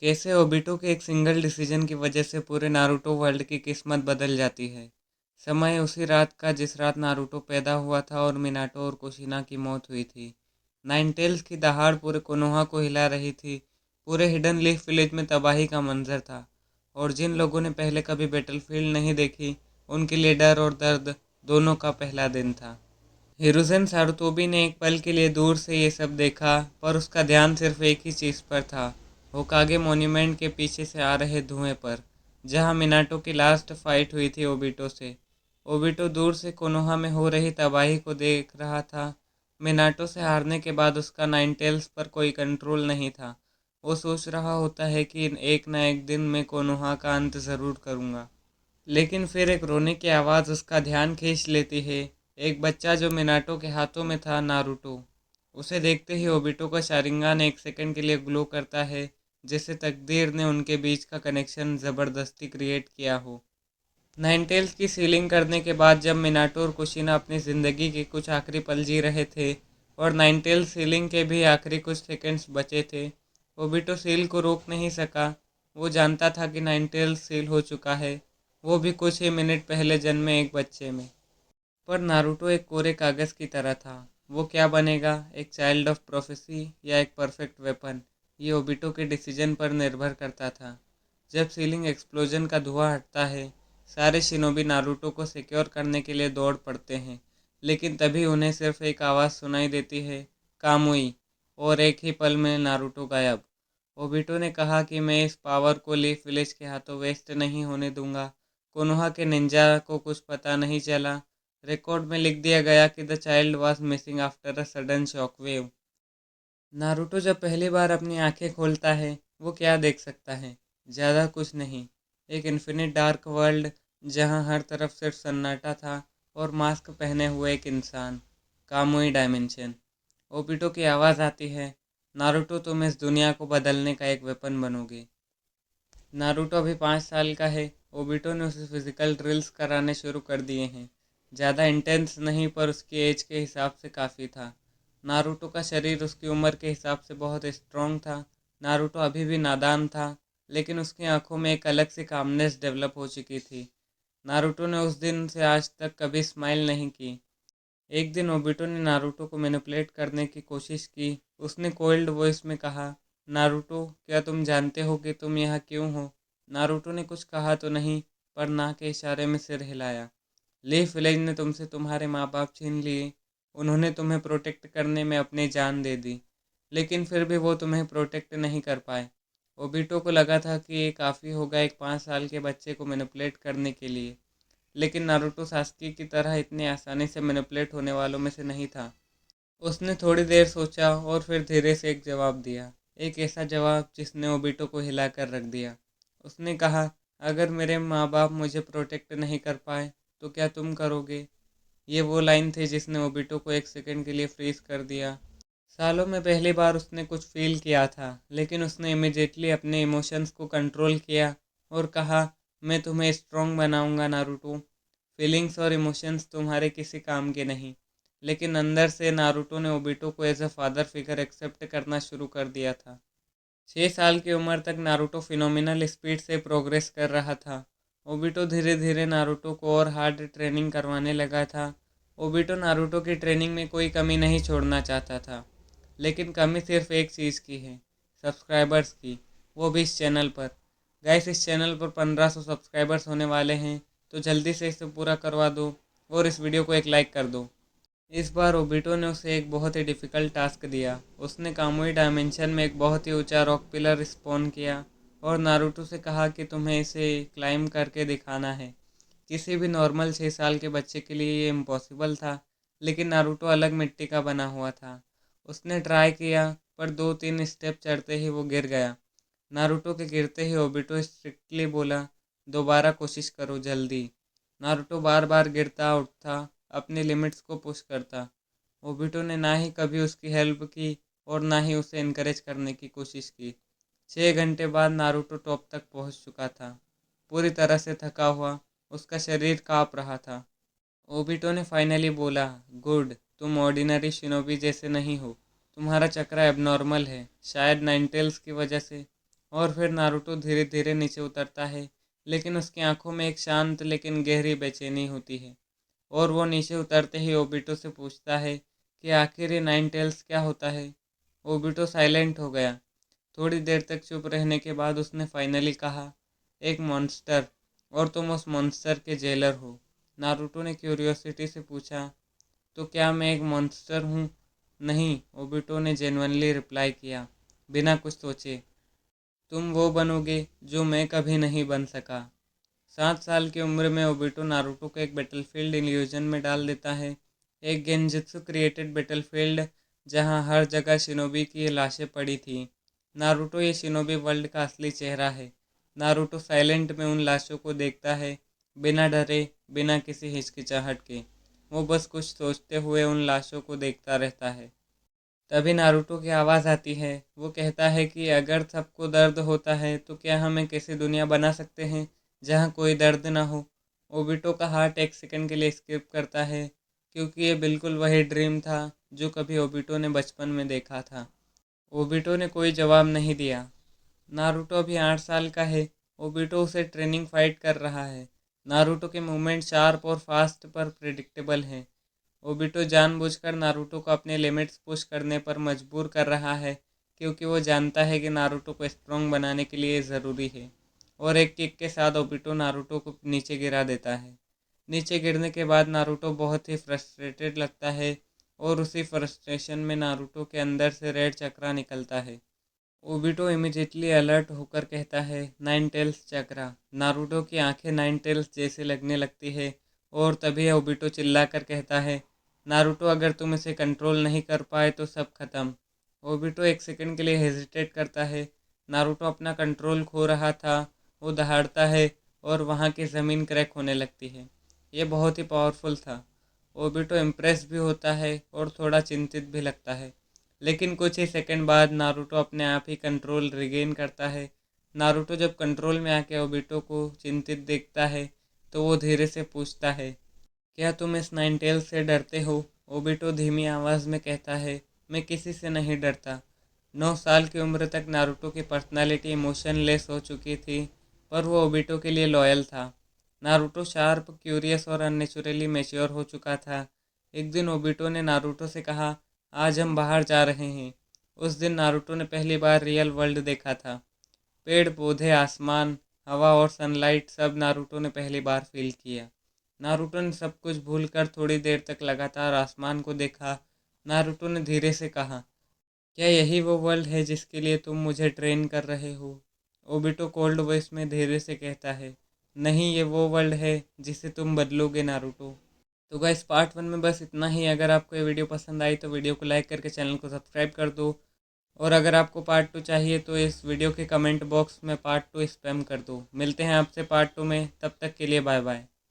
कैसे ओबिटो के एक सिंगल डिसीजन की वजह से पूरे नारुतो वर्ल्ड की किस्मत बदल जाती है। समय उसी रात का जिस रात नारुतो पैदा हुआ था और मिनाटो और कुशिना की मौत हुई थी। नाइनटेल्स की दहाड़ पूरे कोनोहा को हिला रही थी। पूरे हिडन लीफ विलेज में तबाही का मंजर था और जिन लोगों ने पहले कभी बैटलफील्ड नहीं देखी, उनके लिए डर और दर्द दोनों का पहला दिन था। हिरुzen सारुतोबी ने एक पल के लिए दूर से ये सब देखा, पर उसका ध्यान सिर्फ एक ही चीज़ पर था, होकागे मॉन्यूमेंट के पीछे से आ रहे धुएं पर, जहां मिनाटो की लास्ट फाइट हुई थी ओबिटो से। ओबिटो दूर से कोनोहा में हो रही तबाही को देख रहा था। मिनाटो से हारने के बाद उसका नाइनटेल्स पर कोई कंट्रोल नहीं था। वो सोच रहा होता है कि एक न एक दिन मैं कोनोहा का अंत ज़रूर करूँगा। लेकिन फिर एक रोने की आवाज़ उसका ध्यान खींच लेती है। एक बच्चा जो मिनाटो के हाथों में था, नारुतो। उसे देखते ही ओबिटो का शारिंगान एक सेकंड के लिए ग्लो करता है, जैसे तकदीर ने उनके बीच का कनेक्शन ज़बरदस्ती क्रिएट किया हो। नाइनटेल्स की सीलिंग करने के बाद जब मिनाटो और कुशिना अपनी ज़िंदगी के कुछ आखिरी पल जी रहे थे और नाइनटेल्स सीलिंग के भी आखिरी कुछ सेकंड्स बचे थे, ओबिटो सील को रोक नहीं सका। वो जानता था कि नाइनटेल्स सील हो चुका है, वो भी कुछ ही मिनट पहले जन्मे एक बच्चे में। पर नारुतो एक कोरे कागज़ की तरह था। वो क्या बनेगा, एक चाइल्ड ऑफ प्रोफेसी या एक परफेक्ट वेपन, ये ओबिटो के डिसीजन पर निर्भर करता था। जब सीलिंग एक्सप्लोजन का धुआं हटता है, सारे शिनोबी नारुतो को सिक्योर करने के लिए दौड़ पड़ते हैं, लेकिन तभी उन्हें सिर्फ एक आवाज़ सुनाई देती है, कामुई, और एक ही पल में नारुतो गायब। ओबिटो ने कहा कि मैं इस पावर को लीफ विलेज के हाथों वेस्ट नहीं होने दूंगा। कोनोहा के निंजा को कुछ पता नहीं चला। रिकॉर्ड में लिख दिया गया कि the child was missing after a sudden shock wave. Naruto जब पहली बार अपनी आंखें खोलता है, वो क्या देख सकता है? ज़्यादा कुछ नहीं। एक इन्फिनिट डार्क वर्ल्ड जहां हर तरफ सिर्फ सन्नाटा था और मास्क पहने हुए एक इंसान। कामुई डायमेंशन। ओबिटो की आवाज़ आती है, नारुतो तुम इस दुनिया को बदलने का एक वेपन बनोगे। नारुतो अभी 5 साल का है। ओबिटो ने उसे फिजिकल ड्रिल्स कराने शुरू कर दिए हैं। ज़्यादा इंटेंस नहीं, पर उसकी एज के हिसाब से काफ़ी था। नारुतो का शरीर उसकी उम्र के हिसाब से बहुत स्ट्रॉन्ग था। नारुतो अभी भी नादान था, लेकिन उसकी आंखों में एक अलग सी कामनेस डेवलप हो चुकी थी। नारुतो ने उस दिन से आज तक कभी स्माइल नहीं की। एक दिन ओबिटो ने नारुतो को मैनिपुलेट करने की कोशिश की। उसने कोल्ड वॉइस में कहा, नारुतो क्या तुम जानते हो कि तुम यहाँ क्यों हो? नारुतो ने कुछ कहा तो नहीं, पर ना के इशारे में सिर हिलाया। लीफ विलेज ने तुमसे तुम्हारे माँ बाप छीन लिए। उन्होंने तुम्हें प्रोटेक्ट करने में अपनी जान दे दी, लेकिन फिर भी वो तुम्हें प्रोटेक्ट नहीं कर पाए। ओबिटो को लगा था कि ये काफ़ी होगा एक 5 साल के बच्चे को मैनिपुलेट करने के लिए, लेकिन नारुतो सास्की की तरह इतनी आसानी से मैनिपुलेट होने वालों में से नहीं था। उसने थोड़ी देर सोचा और फिर धीरे से एक जवाब दिया, एक ऐसा जवाब जिसने ओबिटो को हिलाकर रख दिया। उसने कहा, अगर मेरे माँ बाप मुझे प्रोटेक्ट नहीं कर पाए तो क्या तुम करोगे? ये वो लाइन थी जिसने ओबिटो को एक सेकंड के लिए फ्रीज कर दिया। सालों में पहली बार उसने कुछ फील किया था, लेकिन उसने इमिडिएटली अपने इमोशंस को कंट्रोल किया और कहा, मैं तुम्हें स्ट्रॉन्ग बनाऊंगा नारुतो। फीलिंग्स और इमोशंस तुम्हारे किसी काम के नहीं। लेकिन अंदर से नारुतो ने ओबिटो को as a father figure accept करना शुरू कर दिया था। 6 साल की उम्र तक नारुतो फिनोमिनल स्पीड से प्रोग्रेस कर रहा था। ओबिटो धीरे धीरे नारुतो को और हार्ड ट्रेनिंग करवाने लगा था। ओबिटो नारुतो की ट्रेनिंग में कोई कमी नहीं छोड़ना चाहता था, लेकिन कमी सिर्फ एक चीज़ की है, सब्सक्राइबर्स की, वो भी इस चैनल पर। गाइस, इस चैनल पर 1500 सब्सक्राइबर्स होने वाले हैं, तो जल्दी से इसे पूरा करवा दो और इस वीडियो को एक लाइक कर दो। इस बार ओबिटो ने उसे एक बहुत ही डिफ़िकल्ट टास्क दिया। उसने कामुई डायमेंशन में एक बहुत ही ऊंचा रॉक पिलर स्पॉन किया और नारुतो से कहा कि तुम्हें इसे क्लाइम करके दिखाना है। किसी भी नॉर्मल 6 साल के बच्चे के लिए ये इम्पॉसिबल था, लेकिन नारुतो अलग मिट्टी का बना हुआ था। उसने ट्राई किया, पर 2-3 स्टेप चढ़ते ही वो गिर गया। नारुतो के गिरते ही ओबिटो स्ट्रिक्टली बोला, दोबारा कोशिश करो जल्दी। नारुतो बार बार गिरता उठता, अपनी लिमिट्स को पुश करता। ओबिटो ने ना ही कभी उसकी हेल्प की और ना ही उसे इनकरेज करने की कोशिश की। 6 घंटे बाद नारुतो टॉप तक पहुंच चुका था, पूरी तरह से थका हुआ। उसका शरीर काँप रहा था। ओबिटो ने फाइनली बोला, गुड, तुम ऑर्डिनरी शिनोबी जैसे नहीं हो। तुम्हारा चक्रा एबनॉर्मल है, शायद नाइनटेल्स की वजह से। और फिर नारुतो धीरे धीरे नीचे उतरता है, लेकिन उसकी आंखों में एक शांत लेकिन गहरी बेचैनी होती है। और वो नीचे उतरते ही ओबिटो से पूछता है कि आखिर ये नाइन टेल्स क्या होता है। ओबिटो साइलेंट हो गया। थोड़ी देर तक चुप रहने के बाद उसने फाइनली कहा, एक मॉन्स्टर, और तुम उस मॉन्स्टर के जेलर हो। नारुतो ने क्यूरियोसिटी से पूछा, तो क्या मैं एक मॉन्स्टर हूँ? नहीं, ओबिटो ने जेन्युइनली रिप्लाई किया, बिना कुछ सोचे। तुम वो बनोगे जो मैं कभी नहीं बन सका। 7 साल की उम्र में ओबिटो नारुतो को एक बैटलफील्ड इल्यूजन में डाल देता है, एक गेंजित्सु क्रिएटेड बैटलफील्ड जहां हर जगह शिनोबी की लाशें पड़ी थी। नारुतो ये शिनोबी वर्ल्ड का असली चेहरा है। नारुतो साइलेंट में उन लाशों को देखता है, बिना डरे, बिना किसी हिचकिचाहट के। वो बस कुछ सोचते हुए उन लाशों को देखता रहता है। तभी नारुतो की आवाज़ आती है। वो कहता है कि अगर सबको दर्द होता है तो क्या हम एक ऐसी दुनिया बना सकते हैं जहाँ कोई दर्द ना हो। ओबिटो का हार्ट एक सेकंड के लिए स्किप करता है, क्योंकि ये बिल्कुल वही ड्रीम था जो कभी ओबिटो ने बचपन में देखा था। ओबिटो ने कोई जवाब नहीं दिया। नारुतो अभी 8 साल का है। ओबिटो उसे ट्रेनिंग फाइट कर रहा है। नारुतो के मूवमेंट शार्प और फास्ट पर प्रिडिक्टेबल हैं। ओबिटो जानबूझकर नारुतो को अपने लिमिट्स पुश करने पर मजबूर कर रहा है, क्योंकि वो जानता है कि नारुतो को स्ट्रॉन्ग बनाने के लिए ज़रूरी है। और एक किक के साथ ओबिटो नारुतो को नीचे गिरा देता है। नीचे गिरने के बाद नारुतो बहुत ही फ्रस्ट्रेटेड लगता है, और उसी फ्रस्ट्रेशन में नारुतो के अंदर से रेड चक्रा निकलता है। ओबिटो इमिडिएटली अलर्ट होकर कहता है, नाइन टेल्स चक्रा। नारुतो की आंखें नाइन टेल्स जैसे लगने लगती है, और तभी ओबिटो चिल्लाकर कहता है, नारुतो अगर तुम इसे कंट्रोल नहीं कर पाए तो सब खत्म। ओबिटो एक सेकंड के लिए हेजिटेट करता है। नारुतो अपना कंट्रोल खो रहा था। वो दहाड़ता है, और वहाँ की ज़मीन क्रैक होने लगती है। ये बहुत ही पावरफुल था। ओबिटो इम्प्रेस भी होता है और थोड़ा चिंतित भी लगता है, लेकिन कुछ ही सेकंड बाद नारुतो अपने आप ही कंट्रोल रिगेन करता है। नारुतो जब कंट्रोल में आके ओबिटो को चिंतित देखता है, तो वो धीरे से पूछता है, क्या तुम इस नाइनटेल से डरते हो? ओबिटो धीमी आवाज़ में कहता है, मैं किसी से नहीं डरता। 9 साल की उम्र तक नारुतो की पर्सनालिटी इमोशनलेस हो चुकी थी, पर वो ओबिटो के लिए लॉयल था। नारुतो शार्प, क्यूरियस और अननेचुरली मैच्योर हो चुका था। एक दिन ओबिटो ने नारुतो से कहा, आज हम बाहर जा रहे हैं। उस दिन नारुतो ने पहली बार रियल वर्ल्ड देखा था। पेड़ पौधे, आसमान, हवा और सनलाइट, सब नारुतो ने पहली बार फील किया। नारुतो ने सब कुछ भूलकर थोड़ी देर तक लगातार आसमान को देखा। नारुतो ने धीरे से कहा, क्या यही वो वर्ल्ड है जिसके लिए तुम मुझे ट्रेन कर रहे हो? ओबिटो कोल्ड वॉइस में धीरे से कहता है, नहीं, ये वो वर्ल्ड है जिसे तुम बदलोगे नारुतो। तो गाइस, पार्ट 1 में बस इतना ही। अगर आपको ये वीडियो पसंद आई तो वीडियो को लाइक करके चैनल को सब्सक्राइब कर दो। और अगर आपको पार्ट 2 चाहिए तो इस वीडियो के कमेंट बॉक्स में पार्ट 2 स्पैम कर दो। मिलते हैं आपसे पार्ट 2 में, तब तक के लिए बाय बाय।